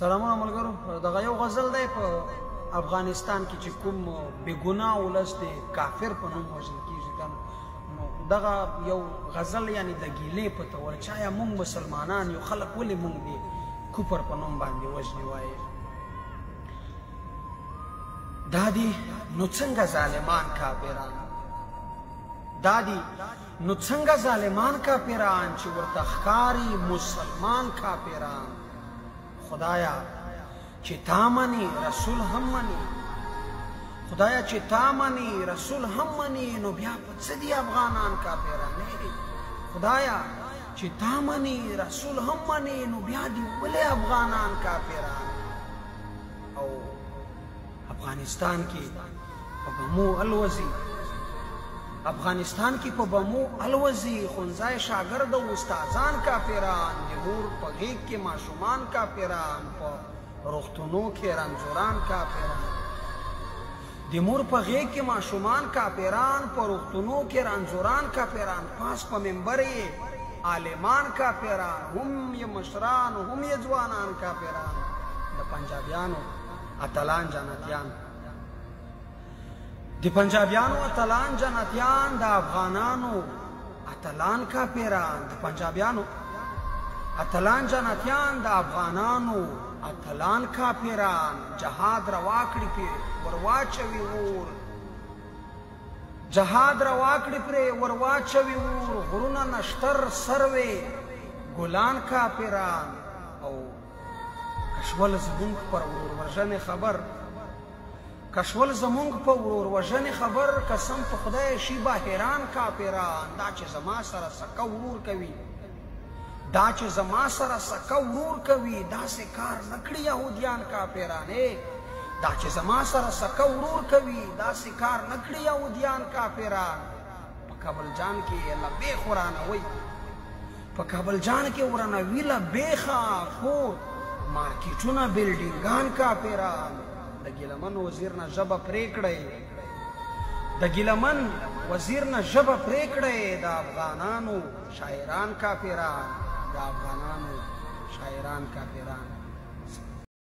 سلامونه ملګرو. دغه یو غزل دی په افغانستان کې چې کوم بې ګناه ولس دی کافر په نوم وژل کېږي که نو دغه یو غزل یعنې د ګیلې په تور چایا موږ مسلمانان یو خلک ولې موږ د کفر په نوم باندې وژني وایي دا دي نو څنګه ظالمان کافران دا دي نو څنګه ظالمان کافران چې ورته ښکاري مسلمان کافران خدایا چې تا مني رسول هم مني خدایا چې تا مني رسول هم مني نو بیا په څه دي افغانان کافران خدایا چې تا مني رسول هم مني نو بیا دي ولې افغانان کافران او افغانستان کې په بمو الوزي افغانستان کې په بمو الوزي ښوونځی شاګرد او استادان کافران د مور په غېږ کې ماشومان کافران په روغتونو کې رنځوران کافران د مور په غېږ کې ماشومان کافران په روغتونو کې رنځوران کافران پاس په منبر یې عالمان کافران هم یې مشران هم یې ځوانان کافران د پنجابیانو اتلان جنتیان د پنجابیانو اتلان جنتیان د افغانانو اتلان کافران د پنجابیانو اتلان جنتیان د افغانانو اتلان کافران جهاد روا کړي پرې ورواچوي اور جهاد روا کړي پرې ورواچوي اور غرونه نشتر سروې ګلان کافران او کشول زمونږ پر ورور وژنې خبر کشول زمونږ په ورور وژنې خبر قسم په خدای شي به حیران کافران دا چې زما سره سکه ورور کوي دا چې زما سره سکه ورور کوي داسې کار نه کړي یهودیان کافران دا چې زما سره سکه ورور کوي داسې کار نه کړي یهودیان کافران په کابل جان کې لبیخ ورانوي په کابل جان کې ورانوي لبیخه خو مارکیټونه بلډینګان کافران د ګیلمن وزیر نه ژبه پرې کړئ د ګیلمن وزیر نه ژبه پرې کړئ د افغانانو شاعران کافران د افغانانو شاعران کافران